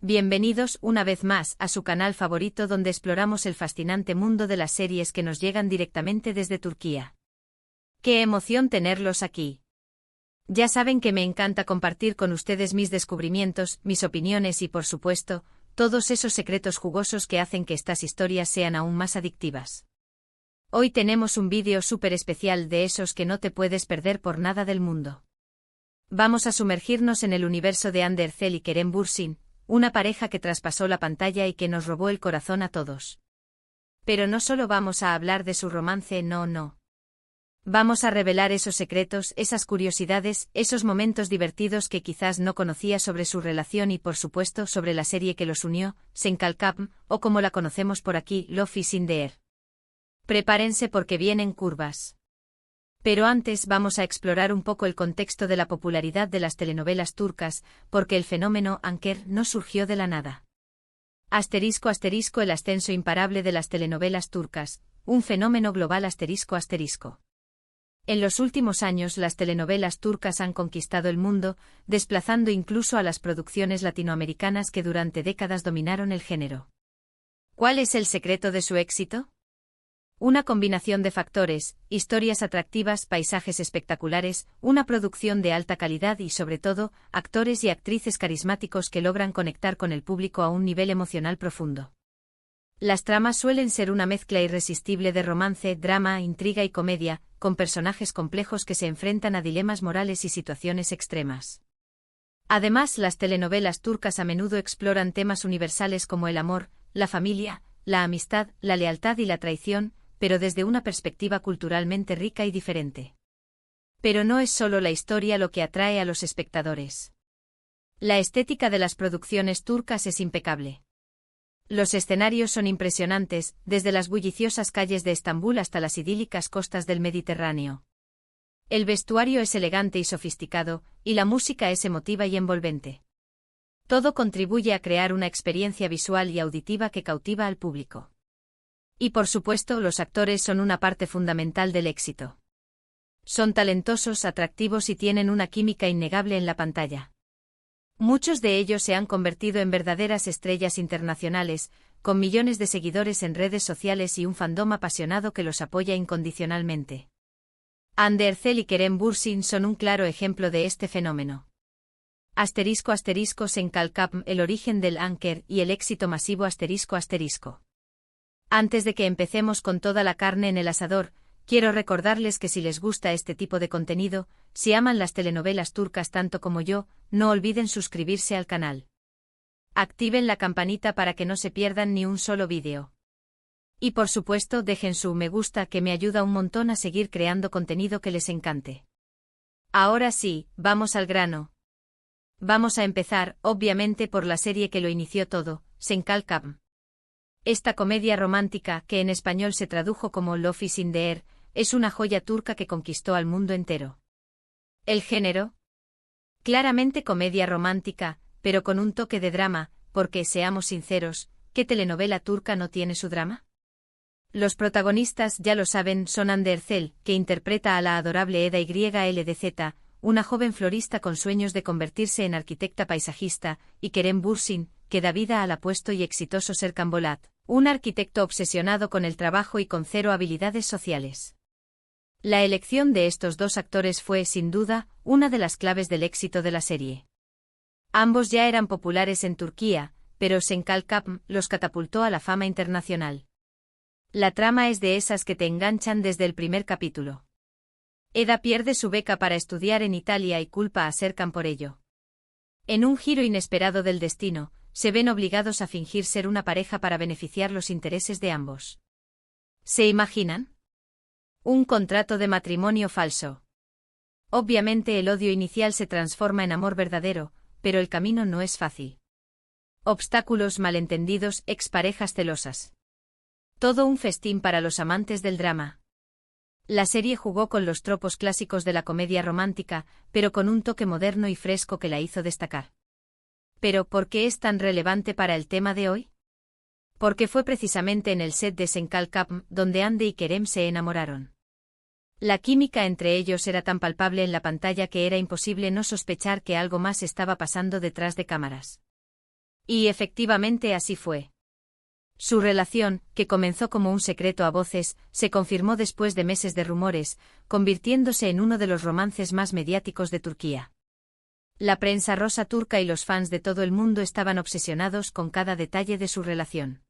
Bienvenidos una vez más a su canal favorito donde exploramos el fascinante mundo de las series que nos llegan directamente desde Turquía. ¡Qué emoción tenerlos aquí! Ya saben que me encanta compartir con ustedes mis descubrimientos, mis opiniones y, por supuesto, todos esos secretos jugosos que hacen que estas historias sean aún más adictivas. Hoy tenemos un vídeo súper especial de esos que no te puedes perder por nada del mundo. Vamos a sumergirnos en el universo de Hande Erçel y Kerem Bürsin, una pareja que traspasó la pantalla y que nos robó el corazón a todos. Pero no solo vamos a hablar de su romance, no. Vamos a revelar esos secretos, esas curiosidades, esos momentos divertidos que quizás no conocía sobre su relación y por supuesto sobre la serie que los unió, Sen Kalkam, o como la conocemos por aquí, Love is in the Air. Prepárense porque vienen curvas. Pero antes vamos a explorar un poco el contexto de la popularidad de las telenovelas turcas, porque el fenómeno Anker no surgió de la nada. ***, el ascenso imparable de las telenovelas turcas, un fenómeno global ***. En los últimos años las telenovelas turcas han conquistado el mundo, desplazando incluso a las producciones latinoamericanas que durante décadas dominaron el género. ¿Cuál es el secreto de su éxito? Una combinación de factores: historias atractivas, paisajes espectaculares, una producción de alta calidad y, sobre todo, actores y actrices carismáticos que logran conectar con el público a un nivel emocional profundo. Las tramas suelen ser una mezcla irresistible de romance, drama, intriga y comedia, con personajes complejos que se enfrentan a dilemas morales y situaciones extremas. Además, las telenovelas turcas a menudo exploran temas universales como el amor, la familia, la amistad, la lealtad y la traición, pero desde una perspectiva culturalmente rica y diferente. Pero no es solo la historia lo que atrae a los espectadores. La estética de las producciones turcas es impecable. Los escenarios son impresionantes, desde las bulliciosas calles de Estambul hasta las idílicas costas del Mediterráneo. El vestuario es elegante y sofisticado, y la música es emotiva y envolvente. Todo contribuye a crear una experiencia visual y auditiva que cautiva al público. Y por supuesto, los actores son una parte fundamental del éxito. Son talentosos, atractivos y tienen una química innegable en la pantalla. Muchos de ellos se han convertido en verdaderas estrellas internacionales, con millones de seguidores en redes sociales y un fandom apasionado que los apoya incondicionalmente. Hande Erçel y Kerem Bürsin son un claro ejemplo de este fenómeno. ***, Sen Kalkam, el origen del Anker y el éxito masivo ***. Antes de que empecemos con toda la carne en el asador, quiero recordarles que si les gusta este tipo de contenido, si aman las telenovelas turcas tanto como yo, no olviden suscribirse al canal. Activen la campanita para que no se pierdan ni un solo vídeo. Y por supuesto dejen su me gusta que me ayuda un montón a seguir creando contenido que les encante. Ahora sí, vamos al grano. Vamos a empezar, obviamente por la serie que lo inició todo, Sen Kalkam. Esta comedia romántica, que en español se tradujo como Love is in the Air, es una joya turca que conquistó al mundo entero. ¿El género? Claramente comedia romántica, pero con un toque de drama, porque, seamos sinceros, ¿qué telenovela turca no tiene su drama? Los protagonistas, ya lo saben, son Hande Erçel, que interpreta a la adorable Eda YLDZ, una joven florista con sueños de convertirse en arquitecta paisajista, y Kerem Bürsin, que da vida al apuesto y exitoso Serkan Bolat, un arquitecto obsesionado con el trabajo y con cero habilidades sociales. La elección de estos dos actores fue, sin duda, una de las claves del éxito de la serie. Ambos ya eran populares en Turquía, pero Sen Kalkam los catapultó a la fama internacional. La trama es de esas que te enganchan desde el primer capítulo. Eda pierde su beca para estudiar en Italia y culpa a Serkan por ello. En un giro inesperado del destino, se ven obligados a fingir ser una pareja para beneficiar los intereses de ambos. ¿Se imaginan? Un contrato de matrimonio falso. Obviamente el odio inicial se transforma en amor verdadero, pero el camino no es fácil. Obstáculos, malentendidos, exparejas celosas. Todo un festín para los amantes del drama. La serie jugó con los tropos clásicos de la comedia romántica, pero con un toque moderno y fresco que la hizo destacar. ¿Pero por qué es tan relevante para el tema de hoy? Porque fue precisamente en el set de Sen Kalkam donde Hande y Kerem se enamoraron. La química entre ellos era tan palpable en la pantalla que era imposible no sospechar que algo más estaba pasando detrás de cámaras. Y efectivamente así fue. Su relación, que comenzó como un secreto a voces, se confirmó después de meses de rumores, convirtiéndose en uno de los romances más mediáticos de Turquía. La prensa rosa turca y los fans de todo el mundo estaban obsesionados con cada detalle de su relación.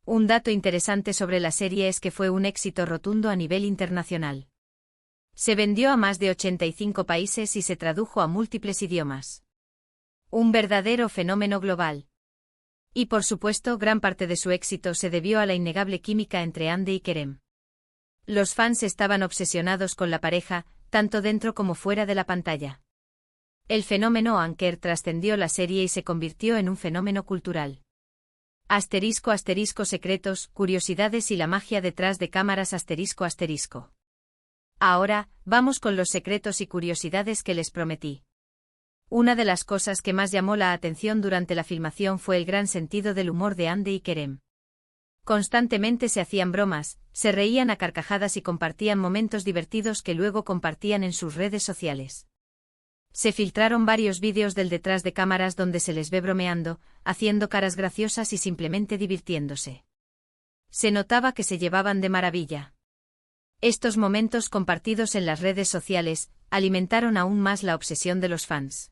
Un dato interesante sobre la serie es que fue un éxito rotundo a nivel internacional. Se vendió a más de 85 países y se tradujo a múltiples idiomas. Un verdadero fenómeno global. Y por supuesto, gran parte de su éxito se debió a la innegable química entre Hande y Kerem. Los fans estaban obsesionados con la pareja, tanto dentro como fuera de la pantalla. El fenómeno Anker trascendió la serie y se convirtió en un fenómeno cultural. *** secretos, curiosidades y la magia detrás de cámaras ***. Ahora, vamos con los secretos y curiosidades que les prometí. Una de las cosas que más llamó la atención durante la filmación fue el gran sentido del humor de Hande y Kerem. Constantemente se hacían bromas, se reían a carcajadas y compartían momentos divertidos que luego compartían en sus redes sociales. Se filtraron varios vídeos del detrás de cámaras donde se les ve bromeando, haciendo caras graciosas y simplemente divirtiéndose. Se notaba que se llevaban de maravilla. Estos momentos compartidos en las redes sociales alimentaron aún más la obsesión de los fans.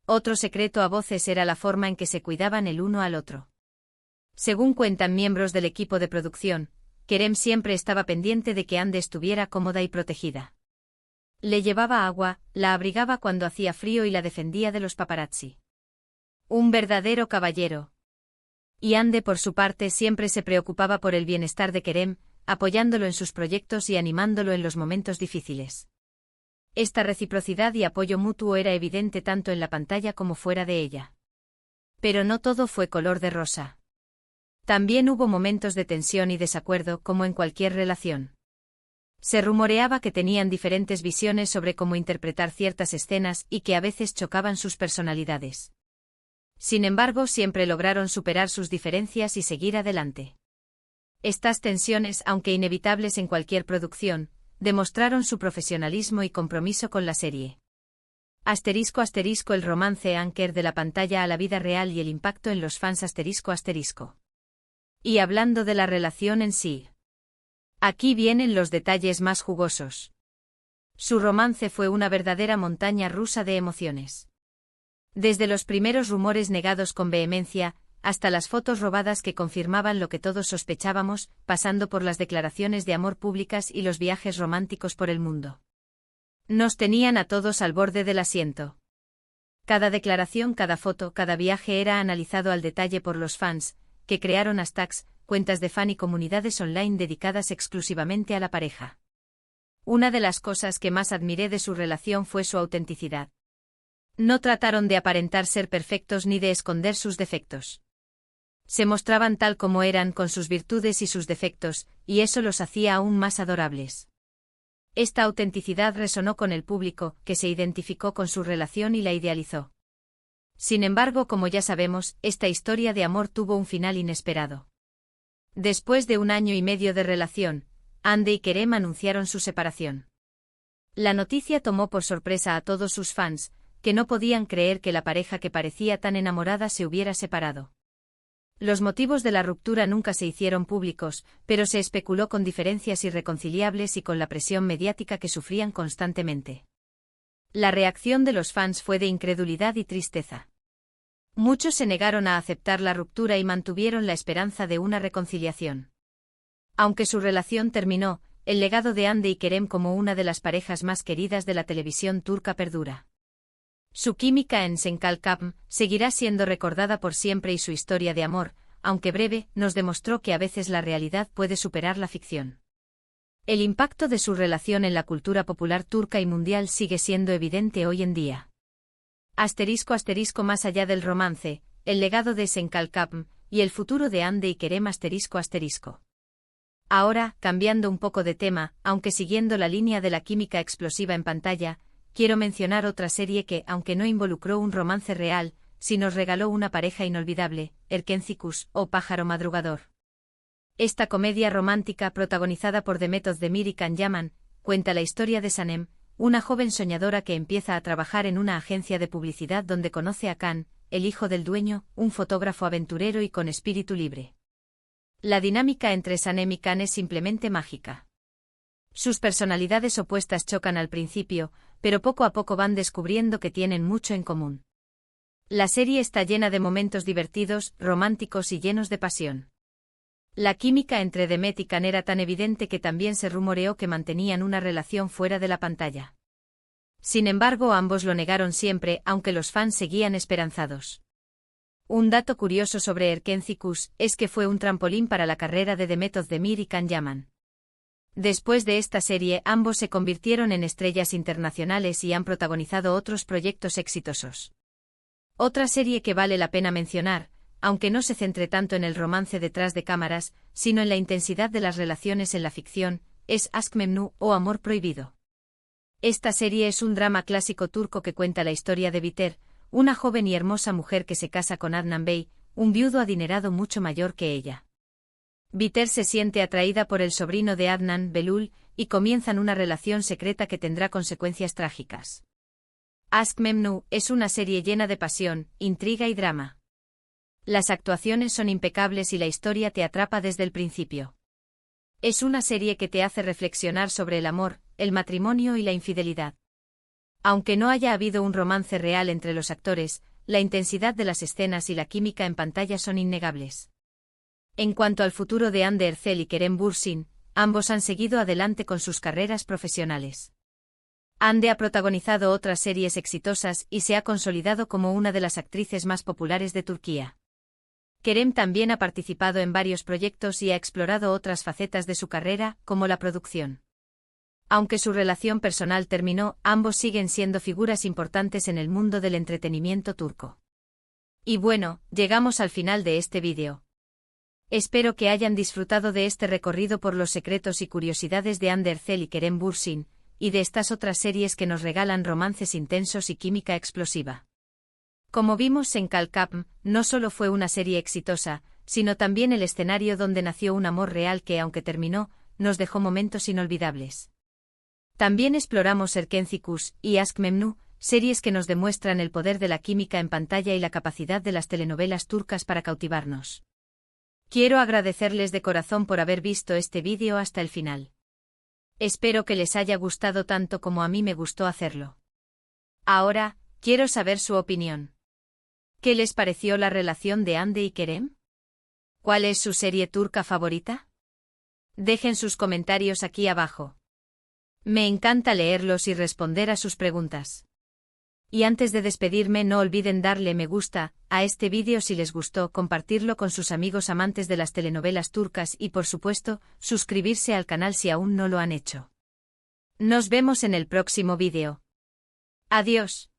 Otro secreto a voces era la forma en que se cuidaban el uno al otro. Según cuentan miembros del equipo de producción, Kerem siempre estaba pendiente de que Hande estuviera cómoda y protegida. Le llevaba agua, la abrigaba cuando hacía frío y la defendía de los paparazzi. Un verdadero caballero. Y Hande por su parte siempre se preocupaba por el bienestar de Kerem, apoyándolo en sus proyectos y animándolo en los momentos difíciles. Esta reciprocidad y apoyo mutuo era evidente tanto en la pantalla como fuera de ella. Pero no todo fue color de rosa. También hubo momentos de tensión y desacuerdo como en cualquier relación. Se rumoreaba que tenían diferentes visiones sobre cómo interpretar ciertas escenas y que a veces chocaban sus personalidades. Sin embargo, siempre lograron superar sus diferencias y seguir adelante. Estas tensiones, aunque inevitables en cualquier producción, demostraron su profesionalismo y compromiso con la serie. *** El romance Anker de la pantalla a la vida real y el impacto en los fans ***. Y hablando de la relación en sí. Aquí vienen los detalles más jugosos. Su romance fue una verdadera montaña rusa de emociones. Desde los primeros rumores negados con vehemencia, hasta las fotos robadas que confirmaban lo que todos sospechábamos, pasando por las declaraciones de amor públicas y los viajes románticos por el mundo. Nos tenían a todos al borde del asiento. Cada declaración, cada foto, cada viaje era analizado al detalle por los fans, que crearon hashtags, cuentas de fan y comunidades online dedicadas exclusivamente a la pareja. Una de las cosas que más admiré de su relación fue su autenticidad. No trataron de aparentar ser perfectos ni de esconder sus defectos. Se mostraban tal como eran con sus virtudes y sus defectos, y eso los hacía aún más adorables. Esta autenticidad resonó con el público, que se identificó con su relación y la idealizó. Sin embargo, como ya sabemos, esta historia de amor tuvo un final inesperado. Después de 1 año y medio de relación, Hande y Kerem anunciaron su separación. La noticia tomó por sorpresa a todos sus fans, que no podían creer que la pareja que parecía tan enamorada se hubiera separado. Los motivos de la ruptura nunca se hicieron públicos, pero se especuló con diferencias irreconciliables y con la presión mediática que sufrían constantemente. La reacción de los fans fue de incredulidad y tristeza. Muchos se negaron a aceptar la ruptura y mantuvieron la esperanza de una reconciliación. Aunque su relación terminó, el legado de Hande y Kerem como una de las parejas más queridas de la televisión turca perdura. Su química en Senkalkam seguirá siendo recordada por siempre y su historia de amor, aunque breve, nos demostró que a veces la realidad puede superar la ficción. El impacto de su relación en la cultura popular turca y mundial sigue siendo evidente hoy en día. *** Más allá del romance, el legado de Senkalkam y el futuro de Hande y Kerem ***. Ahora, cambiando un poco de tema, aunque siguiendo la línea de la química explosiva en pantalla, quiero mencionar otra serie que, aunque no involucró un romance real, sí nos regaló una pareja inolvidable, Erkencikus, o Pájaro Madrugador. Esta comedia romántica protagonizada por Demet Özdemir y Can Yaman, cuenta la historia de Sanem, una joven soñadora que empieza a trabajar en una agencia de publicidad donde conoce a Can, el hijo del dueño, un fotógrafo aventurero y con espíritu libre. La dinámica entre Sanem y Khan es simplemente mágica. Sus personalidades opuestas chocan al principio, pero poco a poco van descubriendo que tienen mucho en común. La serie está llena de momentos divertidos, románticos y llenos de pasión. La química entre Demet y Khan era tan evidente que también se rumoreó que mantenían una relación fuera de la pantalla. Sin embargo, ambos lo negaron siempre, aunque los fans seguían esperanzados. Un dato curioso sobre Erkenci es que fue un trampolín para la carrera de Demet Özdemir y Can Yaman. Después de esta serie, ambos se convirtieron en estrellas internacionales y han protagonizado otros proyectos exitosos. Otra serie que vale la pena mencionar, aunque no se centre tanto en el romance detrás de cámaras, sino en la intensidad de las relaciones en la ficción, es Aşk Memnu o Amor Prohibido. Esta serie es un drama clásico turco que cuenta la historia de Biter, una joven y hermosa mujer que se casa con Adnan Bey, un viudo adinerado mucho mayor que ella. Biter se siente atraída por el sobrino de Adnan, Belul, y comienzan una relación secreta que tendrá consecuencias trágicas. Aşk Memnu es una serie llena de pasión, intriga y drama. Las actuaciones son impecables y la historia te atrapa desde el principio. Es una serie que te hace reflexionar sobre el amor, el matrimonio y la infidelidad. Aunque no haya habido un romance real entre los actores, la intensidad de las escenas y la química en pantalla son innegables. En cuanto al futuro de Hande Erçel y Kerem Bürsin, ambos han seguido adelante con sus carreras profesionales. Hande ha protagonizado otras series exitosas y se ha consolidado como una de las actrices más populares de Turquía. Kerem también ha participado en varios proyectos y ha explorado otras facetas de su carrera, como la producción. Aunque su relación personal terminó, ambos siguen siendo figuras importantes en el mundo del entretenimiento turco. Y bueno, llegamos al final de este vídeo. Espero que hayan disfrutado de este recorrido por los secretos y curiosidades de Hande Erçel y Kerem Bürsin, y de estas otras series que nos regalan romances intensos y química explosiva. Como vimos en Kalkapm, no solo fue una serie exitosa, sino también el escenario donde nació un amor real que, aunque terminó, nos dejó momentos inolvidables. También exploramos Erkenci y Aşk Memnu, series que nos demuestran el poder de la química en pantalla y la capacidad de las telenovelas turcas para cautivarnos. Quiero agradecerles de corazón por haber visto este vídeo hasta el final. Espero que les haya gustado tanto como a mí me gustó hacerlo. Ahora, quiero saber su opinión. ¿Qué les pareció la relación de Hande y Kerem? ¿Cuál es su serie turca favorita? Dejen sus comentarios aquí abajo. Me encanta leerlos y responder a sus preguntas. Y antes de despedirme, no olviden darle me gusta a este vídeo si les gustó, compartirlo con sus amigos amantes de las telenovelas turcas y, por supuesto, suscribirse al canal si aún no lo han hecho. Nos vemos en el próximo vídeo. Adiós.